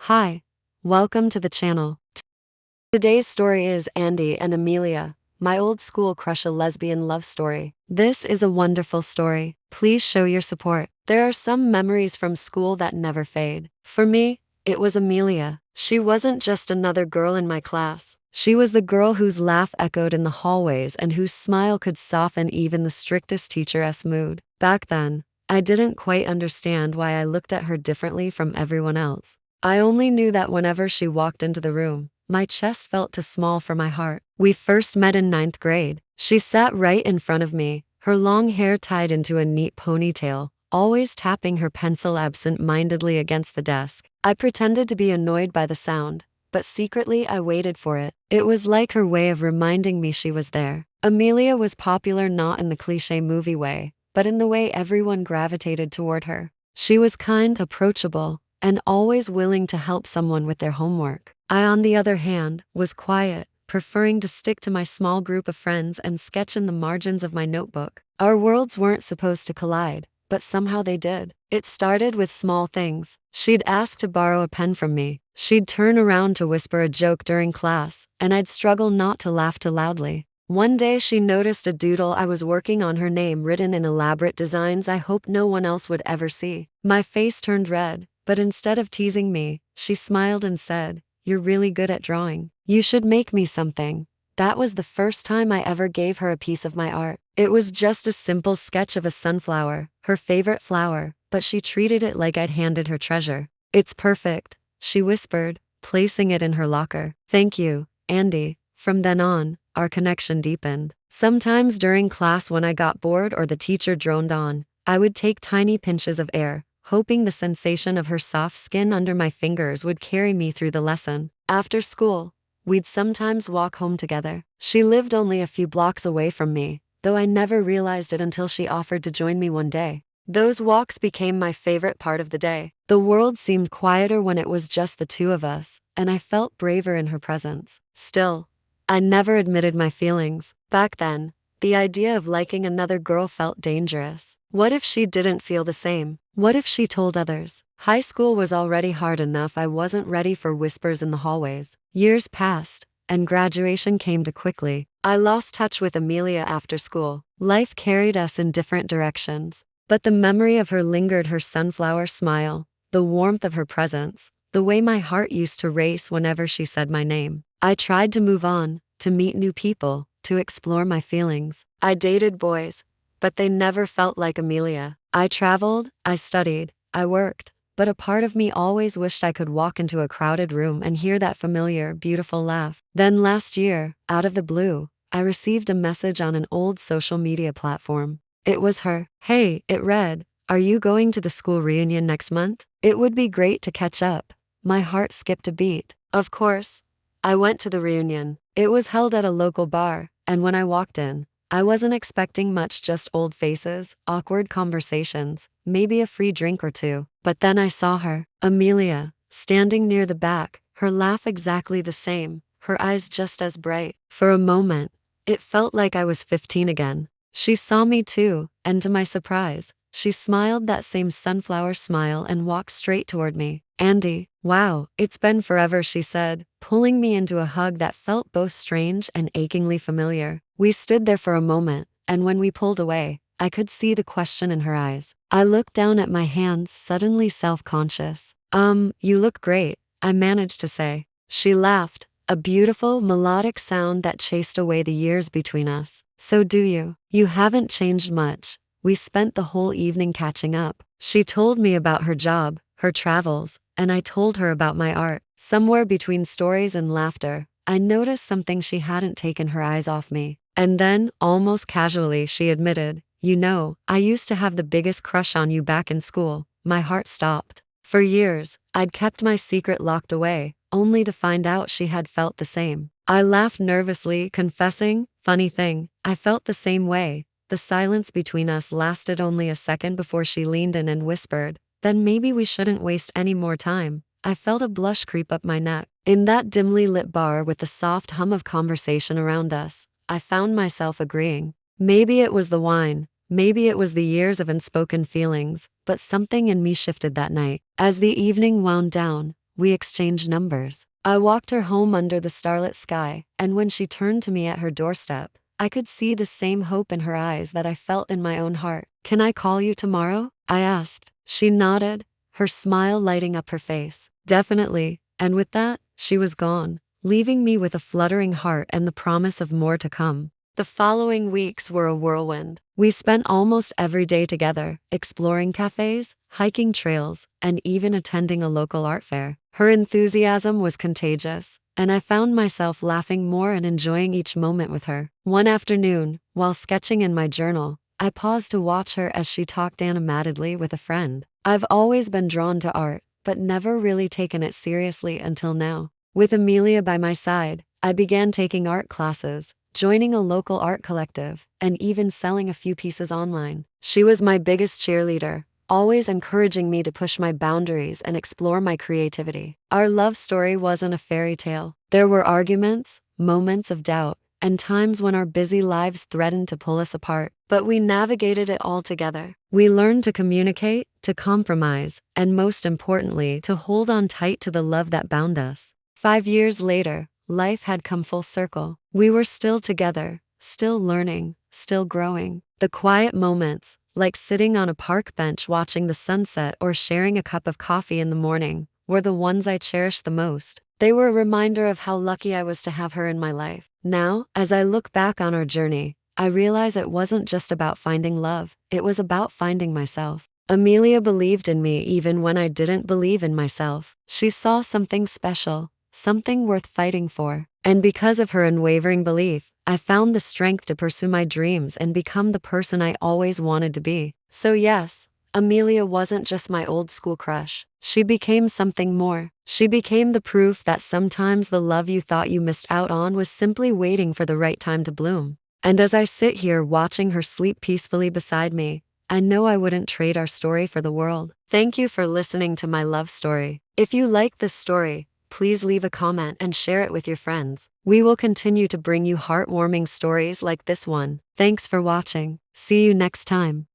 Hi, welcome to the channel. Today's story is Andi and Emilia, my old school crush, a lesbian love story. This is a wonderful story. Please show your support. There are some memories from school that never fade. For me, it was Emilia. She wasn't just another girl in my class. She was the girl whose laugh echoed in the hallways and whose smile could soften even the strictest teacher's mood. Back then, I didn't quite understand why I looked at her differently from everyone else. I only knew that whenever she walked into the room, my chest felt too small for my heart. We first met in 9th grade. She sat right in front of me, her long hair tied into a neat ponytail, always tapping her pencil absent-mindedly against the desk. I pretended to be annoyed by the sound, but secretly I waited for it. It was like her way of reminding me she was there. Emilia was popular not in the cliché movie way, but in the way everyone gravitated toward her. She was kind, approachable, and always willing to help someone with their homework. I, on the other hand, was quiet, preferring to stick to my small group of friends and sketch in the margins of my notebook. Our worlds weren't supposed to collide, but somehow they did. It started with small things. She'd ask to borrow a pen from me. She'd turn around to whisper a joke during class, and I'd struggle not to laugh too loudly. One day she noticed a doodle I was working on, her name written in elaborate designs I hoped no one else would ever see. My face turned red, but instead of teasing me, she smiled and said, "You're really good at drawing. You should make me something." That was the first time I ever gave her a piece of my art. It was just a simple sketch of a sunflower, her favorite flower, but she treated it like I'd handed her treasure. "It's perfect," she whispered, placing it in her locker. "Thank you, Andi." From then on, our connection deepened. Sometimes during class when I got bored or the teacher droned on, I would take tiny pinches of air, hoping the sensation of her soft skin under my fingers would carry me through the lesson. After school, we'd sometimes walk home together. She lived only a few blocks away from me, though I never realized it until she offered to join me one day. Those walks became my favorite part of the day. The world seemed quieter when it was just the two of us, and I felt braver in her presence. Still, I never admitted my feelings. Back then, the idea of liking another girl felt dangerous. What if she didn't feel the same? What if she told others? High school was already hard enough. I wasn't ready for whispers in the hallways. Years passed, and graduation came too quickly. I lost touch with Emilia after school. Life carried us in different directions. But the memory of her lingered, her sunflower smile, the warmth of her presence, the way my heart used to race whenever she said my name. I tried to move on, to meet new people, to explore my feelings. I dated boys, but they never felt like Emilia. I traveled, I studied, I worked, but a part of me always wished I could walk into a crowded room and hear that familiar, beautiful laugh. Then last year, out of the blue, I received a message on an old social media platform. It was her. Hey, it read, "Are you going to the school reunion next month? It would be great to catch up." My heart skipped a beat. Of course, I went to the reunion. It was held at a local bar, and when I walked in, I wasn't expecting much, just old faces, awkward conversations, maybe a free drink or two. But then I saw her, Emilia, standing near the back, her laugh exactly the same, her eyes just as bright. For a moment, it felt like I was 15 again. She saw me too, and to my surprise, she smiled that same sunflower smile and walked straight toward me. "Andi, wow, it's been forever," she said, pulling me into a hug that felt both strange and achingly familiar. We stood there for a moment, and when we pulled away, I could see the question in her eyes. I looked down at my hands, suddenly self-conscious. You look great," I managed to say. She laughed, a beautiful, melodic sound that chased away the years between us. "So do you. You haven't changed much." We spent the whole evening catching up. She told me about her job, her travels, and I told her about my art. Somewhere between stories and laughter, I noticed something: she hadn't taken her eyes off me. And then, almost casually, she admitted, "You know, I used to have the biggest crush on you back in school." My heart stopped. For years, I'd kept my secret locked away, only to find out she had felt the same. I laughed nervously, confessing, "Funny thing, I felt the same way." The silence between us lasted only a second before she leaned in and whispered, "Then maybe we shouldn't waste any more time." I felt a blush creep up my neck. In that dimly lit bar with the soft hum of conversation around us, I found myself agreeing. Maybe it was the wine, maybe it was the years of unspoken feelings, but something in me shifted that night. As the evening wound down, We exchanged numbers. I walked her home under the starlit sky, and when she turned to me at her doorstep, I could see the same hope in her eyes that I felt in my own heart. "Can I call you tomorrow?" I asked. She nodded, her smile lighting up her face. "Definitely." And with that, she was gone, leaving me with a fluttering heart and the promise of more to come. The following weeks were a whirlwind. We spent almost every day together, exploring cafes, hiking trails, and even attending a local art fair. Her enthusiasm was contagious, and I found myself laughing more and enjoying each moment with her. One afternoon, while sketching in my journal, I paused to watch her as she talked animatedly with a friend. I've always been drawn to art, but never really taken it seriously until now. With Emilia by my side, I began taking art classes, joining a local art collective, and even selling a few pieces online. She was my biggest cheerleader, always encouraging me to push my boundaries and explore my creativity. Our love story wasn't a fairy tale. There were arguments, moments of doubt, and times when our busy lives threatened to pull us apart. But we navigated it all together. We learned to communicate, to compromise, and most importantly, to hold on tight to the love that bound us. 5 years later, life had come full circle. We were still together, still learning, still growing. The quiet moments, like sitting on a park bench watching the sunset or sharing a cup of coffee in the morning, were the ones I cherished the most. They were a reminder of how lucky I was to have her in my life. Now, as I look back on our journey, I realize it wasn't just about finding love, it was about finding myself. Emilia believed in me even when I didn't believe in myself. She saw something special, something worth fighting for. And because of her unwavering belief, I found the strength to pursue my dreams and become the person I always wanted to be. So yes, Emilia wasn't just my old school crush. She became something more. She became the proof that sometimes the love you thought you missed out on was simply waiting for the right time to bloom. And as I sit here watching her sleep peacefully beside me, I know I wouldn't trade our story for the world. Thank you for listening to my love story. If you like this story, please leave a comment and share it with your friends. We will continue to bring you heartwarming stories like this one. Thanks for watching. See you next time.